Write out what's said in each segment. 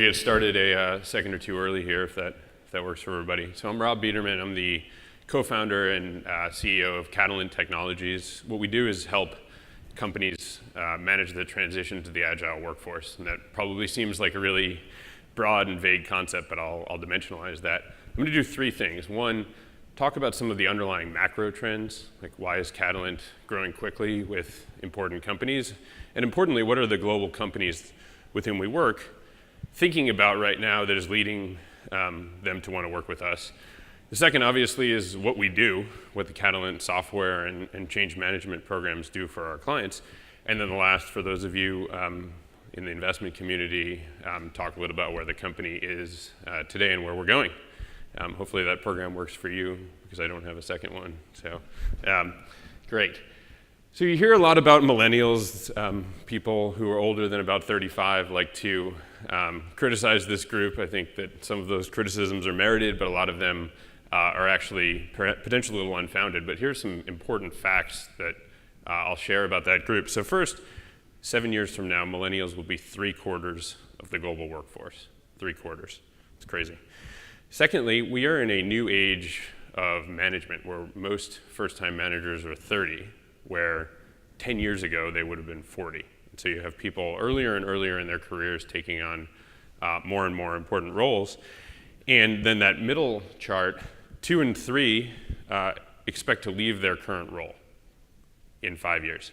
to get started a second or two early here, if that works for everybody. So I'm Rob Biederman. I'm the co-founder and CEO of Catalant Technologies. What we do is help companies manage the transition to the agile workforce. And that probably seems like a really broad and vague concept, but I'll dimensionalize that. I'm going to do three things. One, talk about some of the underlying macro trends, like why is Catalant growing quickly with important companies? And importantly, what are the global companies with whom we work thinking about right now that is leading them to want to work with us? The second, obviously, is what we do, what the Catalant software and change management programs do for our clients. And then the last, for those of you in the investment community, talk a little about where the company is today and where we're going. Hopefully that program works for you, because I don't have a second one. So, great. So you hear a lot about millennials. People who are older than about 35 like to criticize this group. I think that some of those criticisms are merited, but a lot of them are actually potentially a little unfounded. But here's some important facts that I'll share about that group. So first, 7 years from now, millennials will be 3/4 of the global workforce. 3/4. It's crazy. Secondly, we are in a new age of management where most first-time managers are 30, where 10 years ago they would have been 40. So you have people earlier and earlier in their careers taking on more and more important roles. And then that middle chart, 2 and 3 expect to leave their current role in 5 years.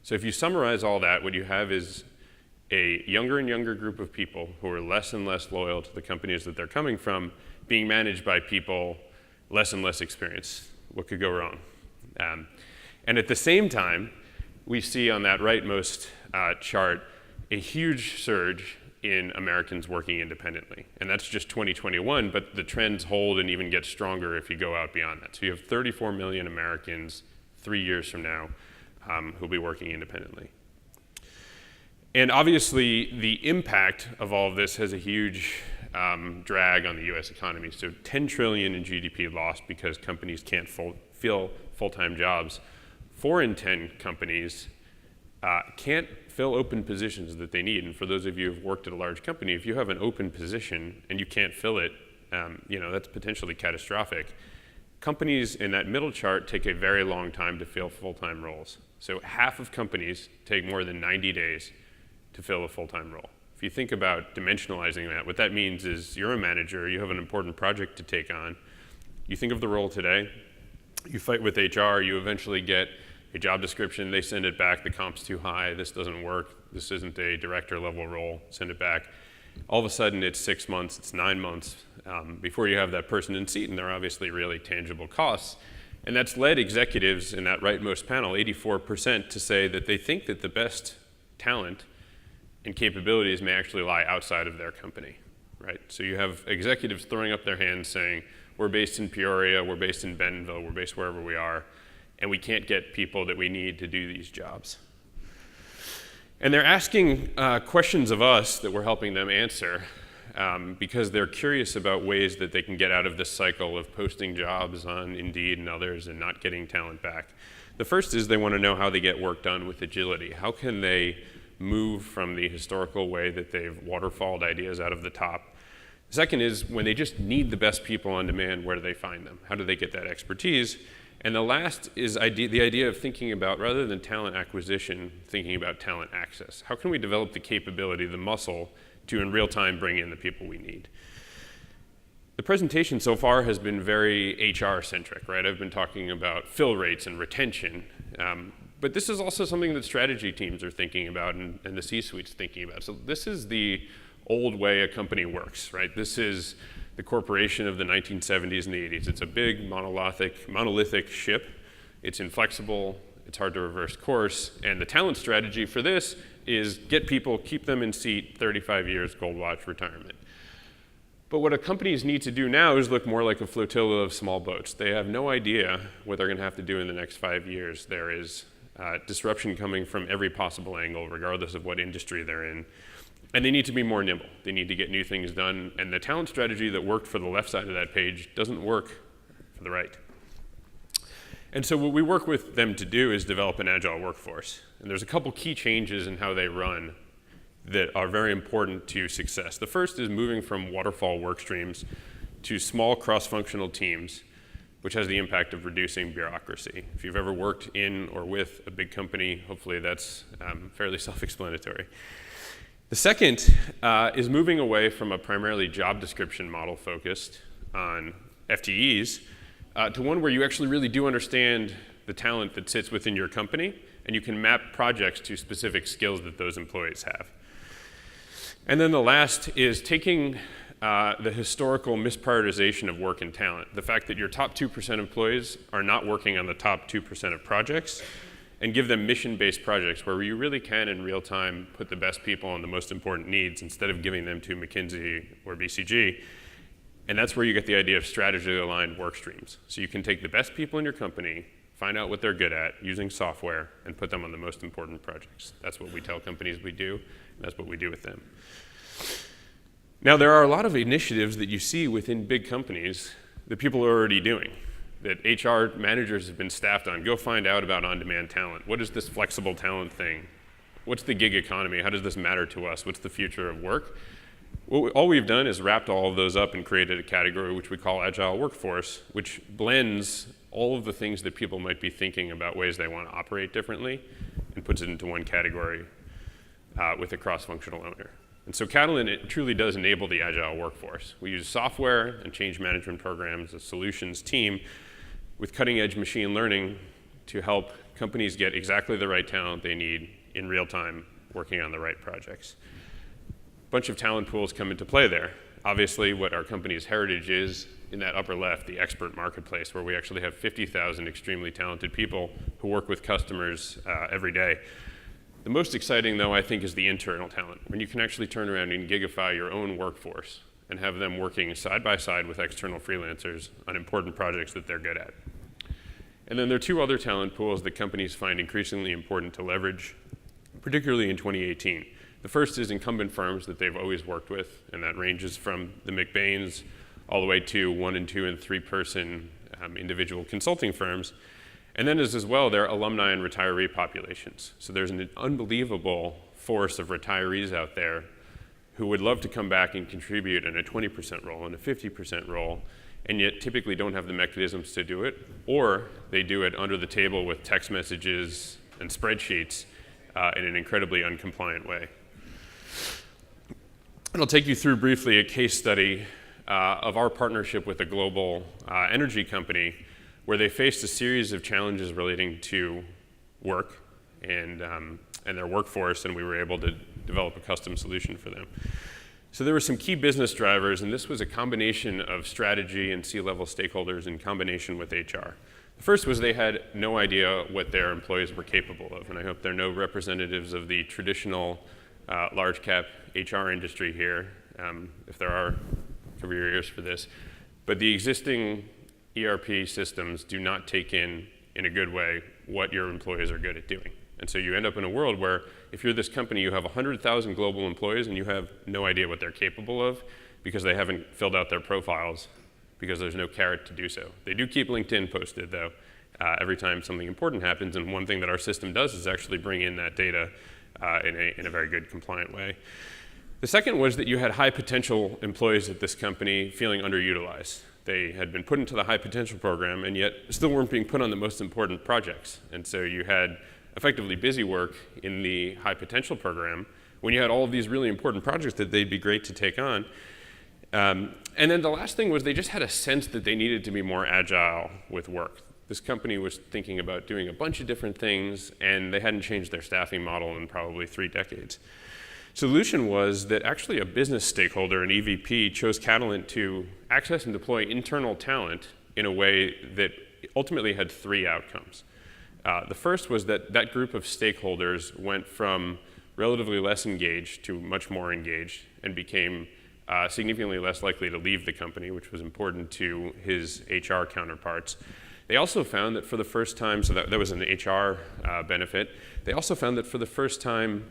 So if you summarize all that, what you have is a younger and younger group of people who are less and less loyal to the companies that they're coming from, being managed by people less and less experienced. What could go wrong? And at the same time, we see on that rightmost chart a huge surge in Americans working independently. And that's just 2021, but the trends hold and even get stronger if you go out beyond that. So you have 34 million Americans 3 years from now who'll be working independently. And obviously, the impact of all of this has a huge drag on the US economy. So 10 trillion in GDP lost because companies can't fill full-time jobs. 4 in 10 companies can't fill open positions that they need. And for those of you who've worked at a large company, if you have an open position and you can't fill it, that's potentially catastrophic. Companies in that middle chart take a very long time to fill full-time roles. So half of companies take more than 90 days to fill a full-time role. If you think about dimensionalizing that, what that means is you're a manager, you have an important project to take on, you think of the role today, you fight with HR, you eventually get a job description, they send it back, the comp's too high, this doesn't work, this isn't a director level role, send it back. All of a sudden it's 6 months, it's 9 months before you have that person in seat, and they're obviously really tangible costs. And that's led executives in that rightmost panel, 84%, to say that they think that the best talent and capabilities may actually lie outside of their company, right? So you have executives throwing up their hands saying, we're based in Peoria, we're based in Bentonville, we're based wherever we are, and we can't get people that we need to do these jobs. And they're asking questions of us that we're helping them answer because they're curious about ways that they can get out of this cycle of posting jobs on Indeed and others and not getting talent back. The first is they want to know how they get work done with agility. How can they move from the historical way that they've waterfalled ideas out of the top? The second is when they just need the best people on demand, where do they find them? How do they get that expertise? And the last is the idea of thinking about, rather than talent acquisition, thinking about talent access. How can we develop the capability, the muscle, to in real time bring in the people we need? The presentation so far has been very HR centric, right? I've been talking about fill rates and retention. But this is also something that strategy teams are thinking about and the C-suite's thinking about. So this is the old way a company works, right? This is the corporation of the 1970s and the 80s. It's a big monolithic ship. It's inflexible, it's hard to reverse course, and the talent strategy for this is get people, keep them in seat, 35 years, gold watch, retirement. But what companies need to do now is look more like a flotilla of small boats. They have no idea what they're gonna have to do in the next 5 years. There is disruption coming from every possible angle, regardless of what industry they're in. And they need to be more nimble. They need to get new things done. And the talent strategy that worked for the left side of that page doesn't work for the right. And so what we work with them to do is develop an agile workforce. And there's a couple key changes in how they run that are very important to success. The first is moving from waterfall work streams to small cross-functional teams, which has the impact of reducing bureaucracy. If you've ever worked in or with a big company, hopefully that's fairly self-explanatory. The second is moving away from a primarily job description model focused on FTEs to one where you actually really do understand the talent that sits within your company, and you can map projects to specific skills that those employees have. And then the last is taking the historical misprioritization of work and talent, the fact that your top 2% employees are not working on the top 2% of projects, and give them mission-based projects where you really can, in real time, put the best people on the most important needs instead of giving them to McKinsey or BCG. And that's where you get the idea of strategy-aligned work streams. So you can take the best people in your company, find out what they're good at using software, and put them on the most important projects. That's what we tell companies we do, and that's what we do with them. Now, there are a lot of initiatives that you see within big companies that people are already doing, that HR managers have been staffed on. Go find out about on-demand talent. What is this flexible talent thing? What's the gig economy? How does this matter to us? What's the future of work? All we've done is wrapped all of those up and created a category which we call agile workforce, which blends all of the things that people might be thinking about ways they want to operate differently and puts it into one category with a cross-functional owner. And so Catalant, it truly does enable the agile workforce. We use software and change management programs, a solutions team with cutting-edge machine learning to help companies get exactly the right talent they need in real time working on the right projects. A bunch of talent pools come into play there. Obviously, what our company's heritage is, in that upper left, the expert marketplace, where we actually have 50,000 extremely talented people who work with customers every day. The most exciting, though, I think, is the internal talent, when you can actually turn around and gigify your own workforce and have them working side by side with external freelancers on important projects that they're good at. And then there are two other talent pools that companies find increasingly important to leverage, particularly in 2018. The first is incumbent firms that they've always worked with, and that ranges from the McBains all the way to 1 and 2 and 3 person individual consulting firms. And then as well, there are alumni and retiree populations. So there's an unbelievable force of retirees out there who would love to come back and contribute in a 20% role and a 50% role, and yet typically don't have the mechanisms to do it, or they do it under the table with text messages and spreadsheets in an incredibly uncompliant way. And I'll take you through briefly a case study of our partnership with a global energy company where they faced a series of challenges relating to work and their workforce, and we were able to develop a custom solution for them. So there were some key business drivers, and this was a combination of strategy and C-level stakeholders in combination with HR. The first was they had no idea what their employees were capable of, and I hope there are no representatives of the traditional large cap HR industry here. If there are, cover your ears for this. But the existing ERP systems do not take in a good way what your employees are good at doing. And so you end up in a world where if you're this company, you have 100,000 global employees and you have no idea what they're capable of because they haven't filled out their profiles because there's no carrot to do so. They do keep LinkedIn posted though every time something important happens, and one thing that our system does is actually bring in that data in a very good compliant way. The second was that you had high potential employees at this company feeling underutilized. They had been put into the high potential program and yet still weren't being put on the most important projects. And so you had effectively busy work in the high potential program when you had all of these really important projects that they'd be great to take on. And then the last thing was they just had a sense that they needed to be more agile with work. This company was thinking about doing a bunch of different things, and they hadn't changed their staffing model in probably 3 decades. Solution was that actually a business stakeholder, an EVP, chose Catalant to access and deploy internal talent in a way that ultimately had 3 outcomes. The first was that that group of stakeholders went from relatively less engaged to much more engaged and became significantly less likely to leave the company, which was important to his HR counterparts. They also found that for the first time, so that was an HR benefit, they also found that for the first time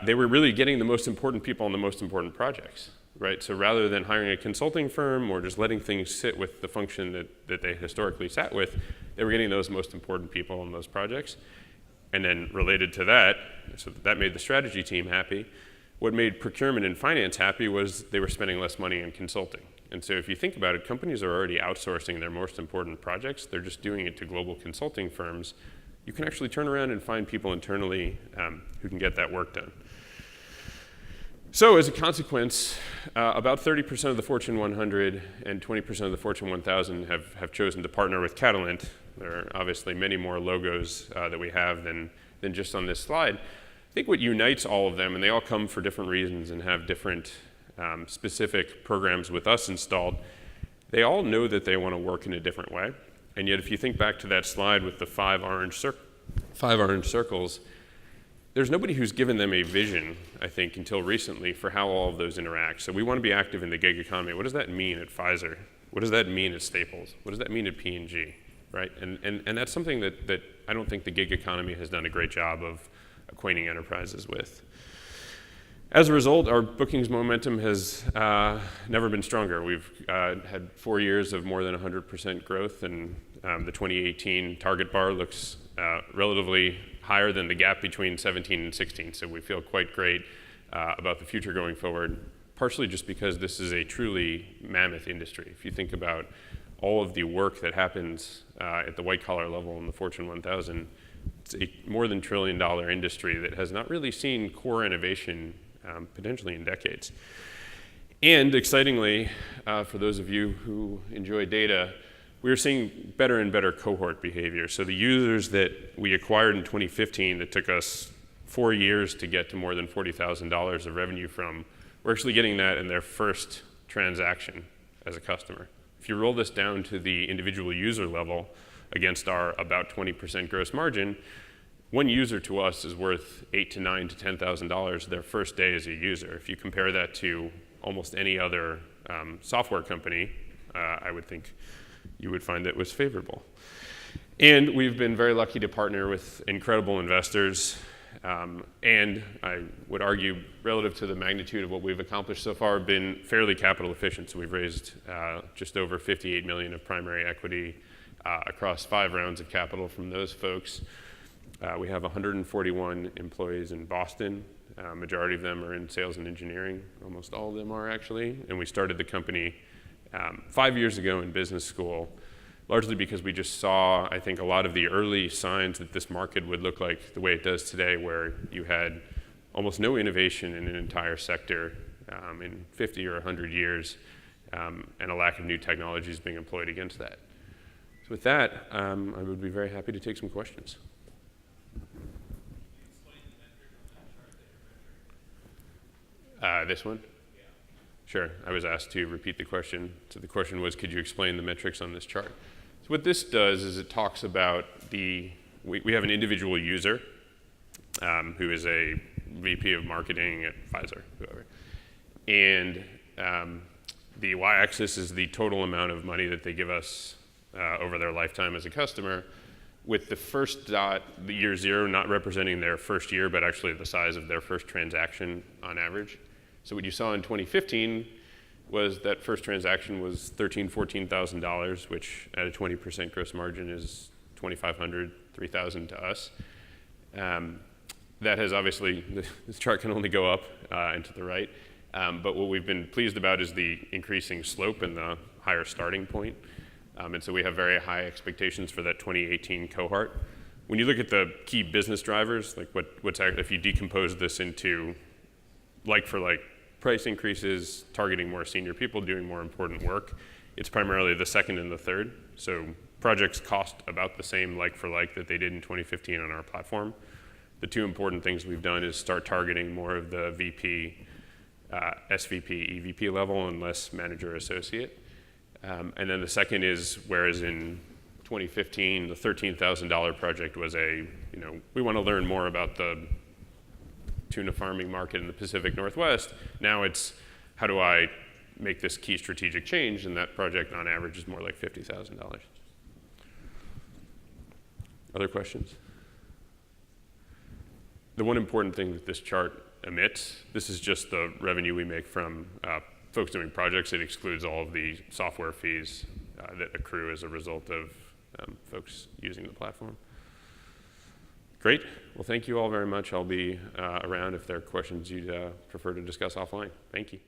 they were really getting the most important people on the most important projects, right? So rather than hiring a consulting firm or just letting things sit with the function that they historically sat with, they were getting those most important people on those projects. And then related to that, so that made the strategy team happy, What made procurement and finance happy was they were spending less money in consulting. And so if you think about it, companies are already outsourcing their most important projects. They're just doing it to global consulting firms. You can actually turn around and find people internally who can get that work done. So as a consequence, about 30% of the Fortune 100 and 20% of the Fortune 1000 have chosen to partner with Catalant. There are obviously many more logos that we have than just on this slide. I think what unites all of them, and they all come for different reasons and have different specific programs with us installed, they all know that they want to work in a different way. And yet if you think back to that slide with the five orange circles, there's nobody who's given them a vision, I think, until recently for how all of those interact. So we want to be active in the gig economy. What does that mean at Pfizer? What does that mean at Staples? What does that mean at P&G, right? And that's something that I don't think the gig economy has done a great job of acquainting enterprises with. As a result, our bookings momentum has never been stronger. We've had 4 years of more than 100% growth, and the 2018 target bar looks relatively higher than the gap between 17 and 16. So we feel quite great about the future going forward, partially just because this is a truly mammoth industry. If you think about all of the work that happens at the white collar level in the Fortune 1000, it's a more than $1 trillion industry that has not really seen core innovation potentially in decades. And excitingly, for those of you who enjoy data, we're seeing better and better cohort behavior. So the users that we acquired in 2015 that took us 4 years to get to more than $40,000 of revenue from, we're actually getting that in their first transaction as a customer. If you roll this down to the individual user level against our about 20% gross margin, one user to us is worth $8,000 to $9,000 to $10,000 their first day as a user. If you compare that to almost any other software company, I would think you would find that it was favorable. And we've been very lucky to partner with incredible investors. And I would argue, relative to the magnitude of what we've accomplished so far, been fairly capital efficient. So we've raised just over $58 million of primary equity across 5 rounds of capital from those folks. We have 141 employees in Boston. Majority of them are in sales and engineering. Almost all of them are, actually. And we started the company 5 years ago in business school, largely because we just saw, I think, a lot of the early signs that this market would look like the way it does today, where you had almost no innovation in an entire sector in 50 or 100 years, and a lack of new technologies being employed against that. So with that, I would be very happy to take some questions. This one? Yeah. Sure. I was asked to repeat the question. So the question was, could you explain the metrics on this chart? So what this does is it talks about we have an individual user who is a VP of marketing at Pfizer, whoever. And the y-axis is the total amount of money that they give us over their lifetime as a customer, with the first dot, the year 0, not representing their first year, but actually the size of their first transaction on average. So what you saw in 2015 was that first transaction was $13,000, $14,000, which at a 20% gross margin is $2,500, $3,000 to us. That has obviously, this chart can only go up and to the right. But what we've been pleased about is the increasing slope and the higher starting point. And so we have very high expectations for that 2018 cohort. When you look at the key business drivers, like if you decompose this into like-for-like price increases, targeting more senior people, doing more important work, it's primarily the second and the third. So projects cost about the same like-for-like that they did in 2015 on our platform. The 2 important things we've done is start targeting more of the VP, SVP, EVP level, and less manager associate. And then the second is, whereas in 2015, the $13,000 project was we want to learn more about the tuna farming market in the Pacific Northwest. Now it's, how do I make this key strategic change? And that project on average is more like $50,000. Other questions? The one important thing that this chart omits, this is just the revenue we make from folks doing projects. It excludes all of the software fees that accrue as a result of folks using the platform. Great. Well, thank you all very much. I'll be around if there are questions you'd prefer to discuss offline. Thank you.